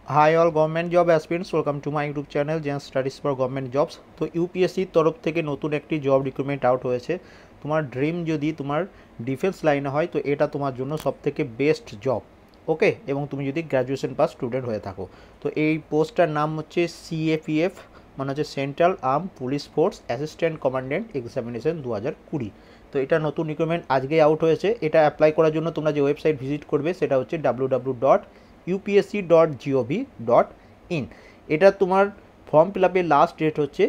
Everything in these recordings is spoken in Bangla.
High all government job aspirants welcome to my YouTube channel gen studies for government jobs. तो यूपीएससी तरफ থেকে নতুন একটি জব রিক্রুটমেন্ট আউট হয়েছে। তোমার ড্রিম যদি তোমার ডিফেন্স লাইনে হয় তো এটা তোমার জন্য সবথেকে বেস্ট জব। ওকে, এবং তুমি যদি গ্র্যাজুয়েশন পাস স্টুডেন্ট হয়ে থাকো তো এই পোস্টটার নাম হচ্ছে সিএপিএফ, মানে হচ্ছে central arm police force assistant commandant examination 2020। তো এটা নতুন রিক্রুটমেন্ট আজকেই আউট হয়েছে। এটা অ্যাপ্লাই করার জন্য তোমরা যে ওয়েবসাইট ভিজিট করবে সেটা হচ্ছে www.upsc.gov.in। এটা তোমার ফর্ম ফিল আপের লাস্ট ডেট হচ্ছে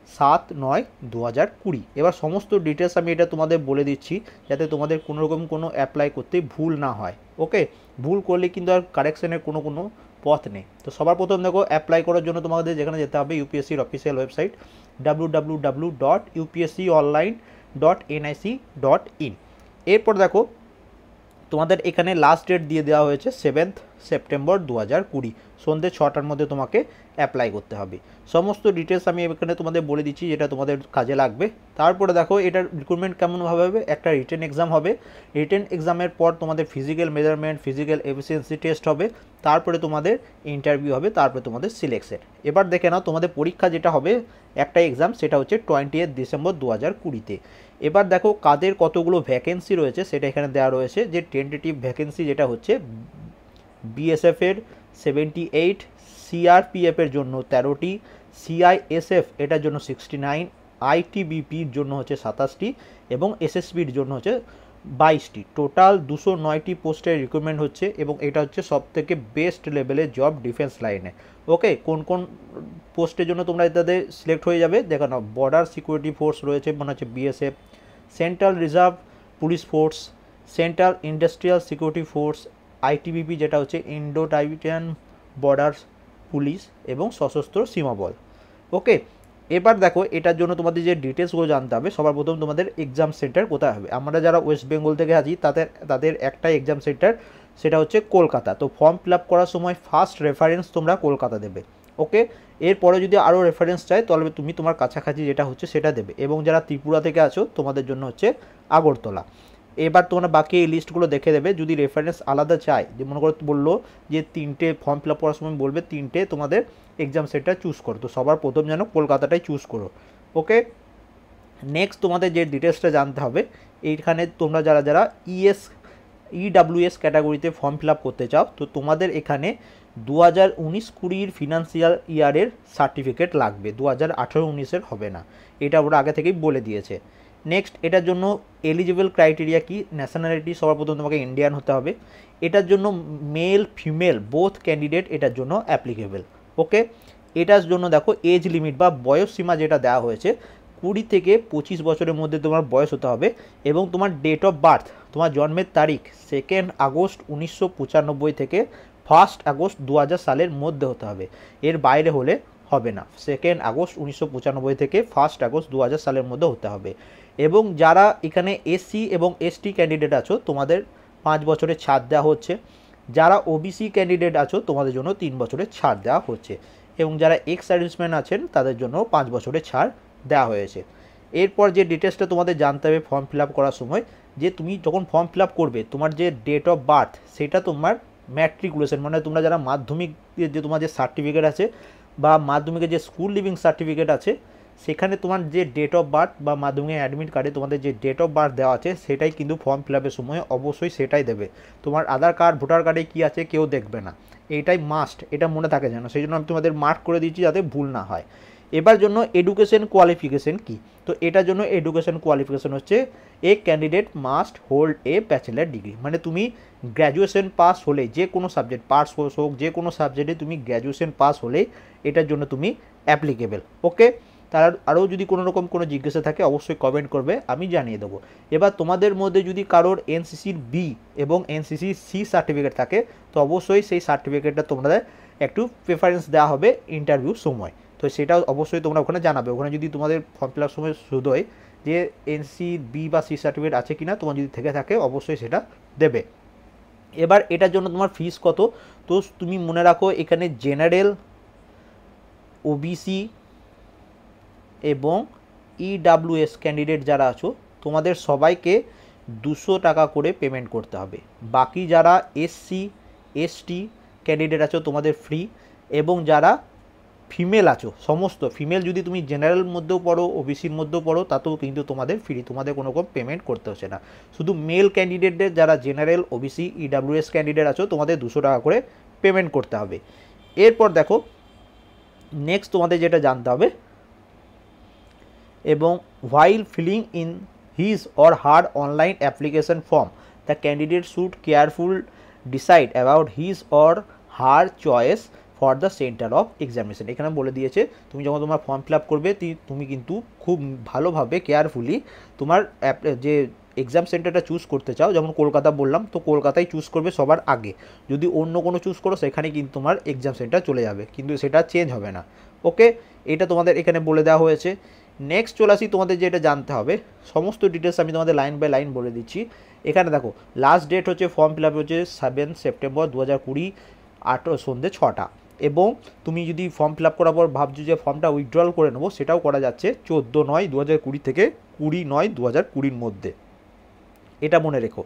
7/9/2020। এবার সমস্ত ডিটেলস আমি এটা তোমাদের বলে দিচ্ছি যাতে তোমাদের কোনোরকম কোনো অ্যাপ্লাই করতে ভুল না হয়। ওকে, ভুল করলে কিন্তু আর কারেকশনের কোনো পথ নেই। তো সবার প্রথম দেখো, অ্যাপ্লাই করার জন্য তোমাদের যেখানে যেতে হবে ইউপিএসসির অফিসিয়াল ওয়েবসাইট www.upsconline.nic.in। এরপর দেখো তোমাদের এখানে লাস্ট ডেট দিয়ে দেওয়া হয়েছে 7 সেপ্টেম্বর 2020 সন্ধ্যে 6টার মধ্যে তোমাকে অ্যাপ্লাই করতে হবে। সমস্ত ডিটেলস আমি এখানে তোমাদের বলে দিচ্ছি যেটা তোমাদের কাজে লাগবে। তারপরে দেখো এটার রিক্রুটমেন্ট কেমনভাবে হবে, একটা রিটেন এক্সাম হবে। রিটেন এক্সামের পর তোমাদের physical measurement, physical efficiency test হবে, তারপরে তোমাদের ইন্টারভিউ হবে, তারপরে তোমাদের সিলেকশন। এবার দেখে নাও তোমাদের পরীক্ষা যেটা হবে একটা এক্সাম, সেটা হচ্ছে 20 ডিসেম্বর 2020-তে। এবার দেখো কাদের কতগুলো ভ্যাকেন্সি রয়েছে সেটা এখানে দেওয়া রয়েছে। যে টেন্টেটিভ ভ্যাকেন্সি যেটা হচ্ছে বিএসএফের 78, সিআরপিএফের জন্য 13টি, সিআইএসএফ এটার জন্য 69, আইটিবিপির জন্য হচ্ছে 27টি এবং এসএসবির জন্য হচ্ছে 22টি। টোটাল 209টি পোস্টের রিক্রুটমেন্ট হচ্ছে এবং এটা হচ্ছে সবথেকে বেস্ট লেভেলের জব ডিফেন্স লাইনে। ওকে, কোন কোন পোস্টের জন্য তোমরা এটাতে সিলেক্ট হয়ে যাবে দেখো না। বর্ডার সিকিউরিটি ফোর্স রয়েছে, মানে হচ্ছে BSF, central reserve police force, central industrial security force, ITBP যেটা হচ্ছে ইন্ডো টাইবেটিয়ান বর্ডার পুলিশ এবং সশস্ত্র সীমাবল। ওকে, এবার দেখো এটার জন্য তোমাদের যে ডিটেলসগুলো জানতে হবে। সবার প্রথম তোমাদের এক্সাম সেন্টার কোথায় হবে। আমরা যারা ওয়েস্ট বেঙ্গল থেকে আছি তাদের একটাই এক্সাম সেন্টার, সেটা হচ্ছে কলকাতা। তো ফর্ম ফিল আপ করার সময় ফার্স্ট রেফারেন্স তোমরা কলকাতা দেবে। ওকে, এরপরে যদি আরও রেফারেন্স চাই তাহলে তুমি তোমার কাছাকাছি যেটা হচ্ছে সেটা দেবে। এবং যারা ত্রিপুরা থেকে আছো তোমাদের জন্য হচ্ছে আগরতলা। এবার তোমরা বাকি এই লিস্টগুলো দেখে দেবে। যদি রেফারেন্স আলাদা চাই, যে মনে করো বললো যে 3টে ফর্ম ফিল আপ করার সময় বলবে 3টে তোমাদের এক্সাম সেন্টার চুজ করো, তো সবার প্রথম যেন কলকাতাটাই চুজ করো। ওকে, নেক্সট তোমাদের যে ডিটেলসটা জানতে হবে, এইখানে তোমরা যারা যারা ইডাব্লিউএস ক্যাটাগরিতে ফর্ম ফিল আপ করতে চাও তো তোমাদের এখানে 2019-20 ফিনান্সিয়াল ইয়ারের সার্টিফিকেট লাগবে, 2018-19-এর হবে না, এটা ওরা আগে থেকেই বলে দিয়েছে। নেক্সট, এটার জন্য এলিজিবল ক্রাইটেরিয়া কি, ন্যাশনালিটি সবার প্রথম তোমাকে ইন্ডিয়ান হতে হবে। এটার জন্য মেল ফিমেল বোথ ক্যান্ডিডেট এটার জন্য অ্যাপ্লিকেবল। ওকে, এটার জন্য দেখো এজ লিমিট বা বয়স সীমা যেটা দেওয়া হয়েছে 20 থেকে 25 বছরের মধ্যে তোমার বয়স হতে হবে এবং তোমার ডেট অফ বার্থ, তোমার জন্মের তারিখ 2 আগস্ট 1995 থেকে 1 আগস্ট 2000 সালের মধ্যে হতে হবে, এর বাইরে হলে হবে না। 2 আগস্ট 1995 থেকে 1 আগস্ট 2000 সালের মধ্যে হতে হবে। এবং যারা এখানে এসসি এবং এসটি ক্যান্ডিডেট আছো তোমাদের 5 বছরের ছাড় দেওয়া হচ্ছে। যারা ওবিসি ক্যান্ডিডেট আছো তোমাদের জন্য 3 বছরের ছাড় দেওয়া হচ্ছে। এবং যারা এক্স সার্ভিসম্যান আছেন তাদের জন্য 5 বছরের ছাড় দেওয়া হয়েছে। এরপর যে ডিটেলসটা তোমাদের জানতে হবে ফর্ম ফিল আপ করার সময়, যে তুমি যখন ফর্ম ফিল আপ করবে তোমার যে ডেট অফ বার্থ সেটা তোমার ম্যাট্রিকুলেশন, মানে তোমরা যারা মাধ্যমিক যে তোমার যে সার্টিফিকেট আছে বা মাধ্যমিকের যে স্কুল লিভিং সার্টিফিকেট আছে সেখানে তোমার যে ডেট অফ বার্থ বা মাধ্যমিক অ্যাডমিট কার্ডে তোমাদের যে ডেট অফ বার্থ দেওয়া আছে সেটাই কিন্তু ফর্ম ফিল আপের সময় অবশ্যই সেটাই দেবে। তোমার আধার কার্ড ভোটার কার্ডে কী আছে কেউ দেখবে না, এইটাই মাস্ট, এটা মনে থাকে যেন, সেই জন্য আমি তোমাদের মার্ক করে দিচ্ছি যাতে ভুল না হয়। এবার জন্য এডুকেশন কোয়ালিফিকেশন কি, তো এটার জন্য এডুকেশন কোয়ালিফিকেশন হচ্ছে এ candidate must hold a bachelor degree, মানে তুমি গ্র্যাজুয়েশন পাস হলে যে কোনো সাবজেক্ট পাস কোর্স হোক যে কোনো সাবজেক্টে তুমি গ্র্যাজুয়েশন পাস হলে এটার জন্য তুমি অ্যাপ্লিকেবল। ওকে, তার আরও যদি কোনো রকম কোনো জিজ্ঞাসা থাকে অবশ্যই কমেন্ট করবে, আমি জানিয়ে দেবো। এবার তোমাদের মধ্যে যদি কারোর এনসিসির বি এবং এনসিসির সি সার্টিফিকেট থাকে তো অবশ্যই সেই সার্টিফিকেটটা তোমাদের একটু প্রেফারেন্স দেওয়া হবে ইন্টারভিউর সময়, তো সেটাও অবশ্যই তোমরা ওখানে জানাবে। ওখানে যদি তোমাদের ফর্ম ফিল আপ সময় শুধু হয় যে এনসি বি বা সি সার্টিফিকেট আছে কিনা তোমার যদি থেকে থাকে অবশ্যই সেটা দেবে। এবার এটার জন্য তোমার ফিস কত, তো তুমি মনে রাখো এখানে জেনারেল, ওবিসি এবং ইডাব্লিউএস ক্যান্ডিডেট যারা আছো তোমাদের সবাইকে 200 টাকা করে পেমেন্ট করতে হবে। বাকি যারা এসসি এসটি ক্যান্ডিডেট আছো তোমাদের ফ্রি, এবং যারা ফিমেল আছো সমস্ত ফিমেল, যদি তুমি জেনারেল মধ্যেও পড়ো ওবিসির মধ্যেও পড়ো তাতেও কিন্তু তোমাদের ফ্রি, তোমাদের কোনো রকম পেমেন্ট করতে হচ্ছে না। শুধু মেল ক্যান্ডিডেটদের যারা জেনারেল ওবিসি ইডাব্লিউএস ক্যান্ডিডেট আছো তোমাদের 200 টাকা করে পেমেন্ট করতে হবে। এরপর দেখো নেক্সট তোমাদের যেটা জানতে হবে, এবং while filling in his or her online application form the candidate should carefully decide about his or her choice for the center of examination। এখানে বলে দিয়েছে তুমি যখন তোমার ফর্ম ফিল আপ করবে তুমি কিন্তু খুব ভালোভাবে কেয়ারফুলি তোমার যে এক্সাম সেন্টারটা চুজ করতে চাও, যেমন কলকাতা বললাম তো কলকাতায় চুজ করবে সবার আগে। যদি অন্য কোনো চুজ করো সেখানে কিন্তু তোমার এক্সাম সেন্টার চলে যাবে, কিন্তু সেটা চেঞ্জ হবে না। ওকে, এটা তোমাদের এখানে বলে দেওয়া হয়েছে। নেক্সট চলে আসি, তোমাদের যেটা জানতে হবে সমস্ত ডিটেলস আমি তোমাদের লাইন বাই লাইন বলে দিচ্ছি। এখানে দেখো লাস্ট ডেট হচ্ছে ফর্ম ফিল আপ হচ্ছে 7 সেপ্টেম্বর 2020 সন্ধ্যে 6টা, এবং তুমি যদি ফর্ম ফিল আপ করার পর ভাবছো যে ফর্মটা উইথড্রল করে নেবো সেটাও করা যাচ্ছে 14/9/2020 থেকে 20/9/2020 মধ্যে, এটা মনে রেখো।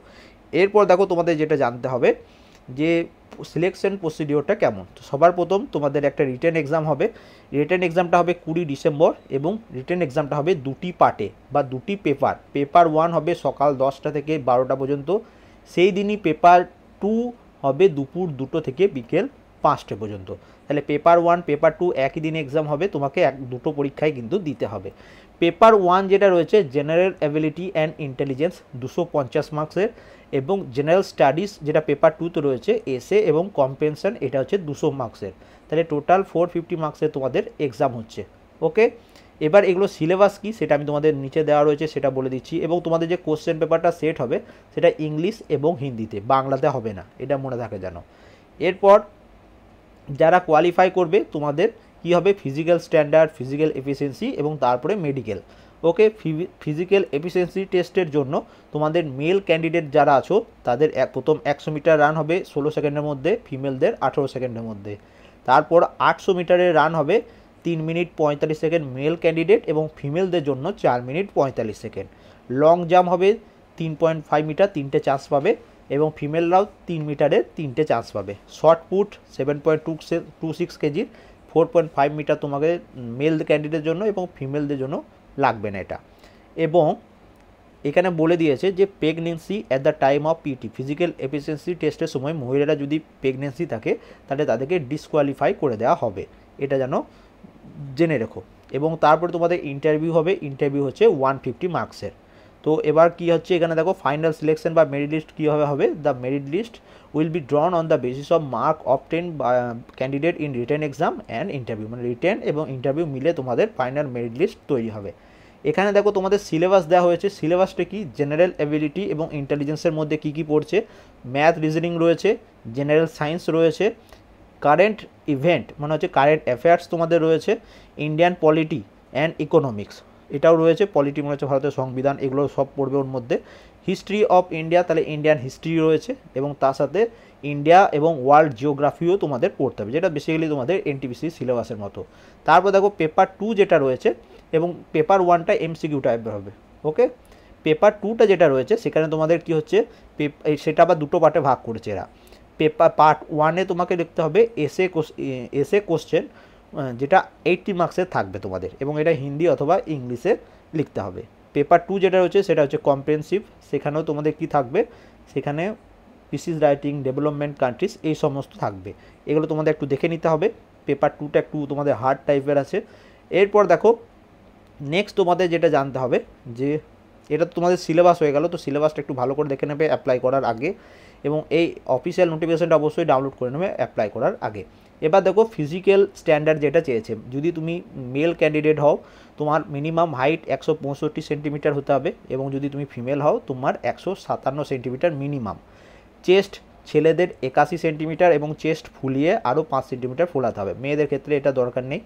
এরপর দেখো তোমাদের যেটা জানতে হবে যে সিলেকশন প্রসিডিওরটা কেমন। তো সবার প্রথম তোমাদের একটা রিটেন এক্সাম হবে, রিটেন এক্সামটা হবে 20 ডিসেম্বর, এবং রিটেন এক্সামটা হবে দুটি পার্টে বা দুটি পেপার 1 হবে সকাল 10টা থেকে 12টা পর্যন্ত, সেই দিনই পেপার 2 হবে দুপুর 2টো থেকে বিকেল 5টে পর্যন্ত। তাহলে পেপার 1 পেপার 2 একই দিনে এক্সাম হবে, তোমাকে দুটো পরীক্ষায় কিন্তু দিতে হবে। পেপার 1 যেটা রয়েছে জেনারেল অ্যাবিলিটি অ্যান্ড ইন্টেলিজেন্স 250 মার্কসের, এবং জেনারেল স্টাডিজ যেটা পেপার 2তে রয়েছে এসে এবং কম্পেনশন এটা হচ্ছে 200 মার্কসের। তাহলে টোটাল 450 মার্কসের তোমাদের এক্সাম হচ্ছে। ওকে, এবার এগুলো সিলেবাস কি সেটা আমি তোমাদের নিচে দেওয়া রয়েছে সেটা বলে দিচ্ছি, এবং তোমাদের যে কোশ্চেন পেপারটা সেট হবে সেটা ইংলিশ এবং হিন্দিতে, বাংলাতে হবে না, এটা মনে থাকে জানো। এরপর যারা কোয়ালিফাই করবে তোমাদের কি হবে, ফিজিক্যাল স্ট্যান্ডার্ড, ফিজিক্যাল এফিসিয়েন্সি এবং তারপরে মেডিকেল। ওকে, ফিজিক্যাল এফিসিয়েন্সি টেস্টের জন্য তোমাদের মেল ক্যান্ডিডেট যারা আছো তাদের প্রথম 100 মিটার রান হবে 16 সেকেন্ডের মধ্যে, ফিমেলদের 18 সেকেন্ডের মধ্যে। তারপর 800 মিটারের রান হবে 3 মিনিট 45 সেকেন্ড মেল ক্যান্ডিডেট, এবং ফিমেলদের জন্য 4 মিনিট 45 সেকেন্ড। লং জাম্প হবে 3.5 মিটার 3টে চান্স পাবে, এবং ফিমেলরাও 3 মিটারের 3টে চান্স পাবে। শর্ট পুট 7.26 কেজির 4.5 মিটার তোমাকে মেল ক্যান্ডিডেটের জন্য, এবং ফিমেলদের জন্য লাগবে না এটা। এবং এখানে বলে দিয়েছে যে pregnancy at the time of PT, physical efficiency টেস্টের সময় মহিলারা যদি প্রেগনেন্সি থাকে তাহলে তাদেরকে ডিসকোয়ালিফাই করে দেওয়া হবে, এটা যেন জেনে রেখো। এবং তারপরে তোমাদের ইন্টারভিউ হবে, ইন্টারভিউ হচ্ছে 150 মার্কসের। তো এবার কি হচ্ছে এখানে দেখো ফাইনাল সিলেকশন বা মেরিট লিস্ট কীভাবে হবে, the merit list will be drawn on the basis of mark obtain candidate in written exam and interview, মানে রিটেন এবং ইন্টারভিউ মিলে তোমাদের ফাইনাল মেরিট লিস্ট তৈরি হবে। এখানে দেখো তোমাদের সিলেবাস দেওয়া হয়েছে, সিলেবাসটা কি জেনারেল অ্যাবিলিটি এবং ইন্টেলিজেন্সের মধ্যে কি কি পড়ছে, ম্যাথ রিজনিং রয়েছে, জেনারেল সায়েন্স রয়েছে, কারেন্ট ইভেন্ট মানে হচ্ছে কারেন্ট অ্যাফেয়ার্স তোমাদের রয়েছে, ইন্ডিয়ান পলিটি অ্যান্ড ইকোনমিক্স এটাও রয়েছে, পলিটি মনে হচ্ছে ভারতের সংবিধান, এগুলো সব পড়বে ওর মধ্যে। হিস্ট্রি অফ ইন্ডিয়া তাহলে ইন্ডিয়ান হিস্ট্রি রয়েছে, এবং তার সাথে ইন্ডিয়া এবং ওয়ার্ল্ড জিওগ্রাফিও তোমাদের পড়তে হবে, যেটা বেসিক্যালি তোমাদের এনটিপিসি সিলেবাসের মতো। তারপর দেখো পেপার 2 যেটা রয়েছে, এবং পেপার 1টা এমসিকিউ টাইপের হবে। ওকে, পেপার 2টা যেটা রয়েছে সেখানে তোমাদের কি হচ্ছে সেটা আবার দুটো পার্টে ভাগ করেছে এরা। পেপার পার্ট 1-এ তোমাকে লিখতে হবে এসে কোশ্চেন, যেটা 80 মার্কসের থাকবে তোমাদের, এবং এটা হিন্দি অথবা ইংলিশে লিখতে হবে। পেপার 2 যেটা রয়েছে সেটা হচ্ছে কম্প্রিহেনসিভ, সেখানেও তোমাদের কি থাকবে, সেখানে পিসিস রাইটিং, ডেভেলপমেন্ট কান্ট্রিজ এই সমস্ত থাকবে, এগুলো তোমাদের একটু দেখে নিতে হবে। পেপার 2টা একটু তোমাদের হার্ড টাইপের আছে। এরপর দেখো নেক্সট তোমাদের যেটা জানতে হবে যে এটা তো তোমাদের সিলেবাস হয়ে গেল, তো সিলেবাসটা একটু ভালো করে দেখে নেবে অ্যাপ্লাই করার আগে, এবং এই অফিসিয়াল নোটিফিকেশনটা অবশ্যই ডাউনলোড করে নেবে অ্যাপ্লাই করার আগে। এবার দেখো ফিজিক্যাল স্ট্যান্ডার্ড যেটা চেয়েছে, যদি তুমি মেল ক্যান্ডিডেট হও তোমার মিনিমাম হাইট 165 সেন্টিমিটার হতে হবে, এবং যদি তুমি ফিমেল হও তোমার 157 সেন্টিমিটার মিনিমাম। চেস্ট ছেলেদের 81 সেন্টিমিটার, এবং চেস্ট ফুলিয়ে আরও 5 সেন্টিমিটার ফোলাতে হবে, মেয়েদের ক্ষেত্রে এটা দরকার নেই।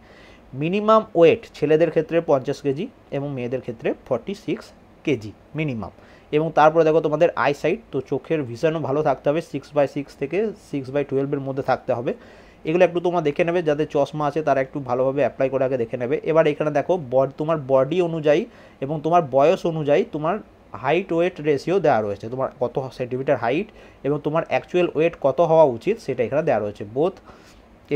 মিনিমাম ওয়েট ছেলেদের ক্ষেত্রে 50 কেজি, এবং মেয়েদের ক্ষেত্রে 46 কেজি মিনিমাম। এবং তারপরে দেখো তোমাদের আইসাইট, তো চোখের ভিশনও ভালো থাকতে হবে, 6/6 থেকে 6/12-এর মধ্যে থাকতে হবে। এগুলো একটু তোমরা দেখে নেবে, যাদের চশমা আছে তারা একটু ভালোভাবে অ্যাপ্লাই করে আগে দেখে নেবে। এবার এখানে দেখো তোমার বডি অনুযায়ী এবং তোমার বয়স অনুযায়ী তোমার হাইট ওয়েট রেশিও দেওয়া রয়েছে, তোমার কত সেন্টিমিটার হাইট এবং তোমার অ্যাকচুয়াল ওয়েট কত হওয়া উচিত সেটা এখানে দেওয়া রয়েছে। বোথ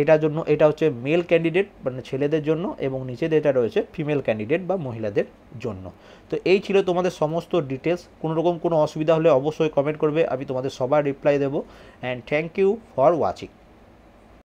এটার জন্য এটা হচ্ছে মেল ক্যান্ডিডেট মানে ছেলেদের জন্য, এবং নিচে যেটা রয়েছে ফিমেল ক্যান্ডিডেট বা মহিলাদের জন্য। তো এই ছিল তোমাদের সমস্ত ডিটেলস। কোনো রকম কোনো অসুবিধা হলে অবশ্যই কমেন্ট করবে, আমি তোমাদের সবার রিপ্লাই দেবো। And thank you for watching.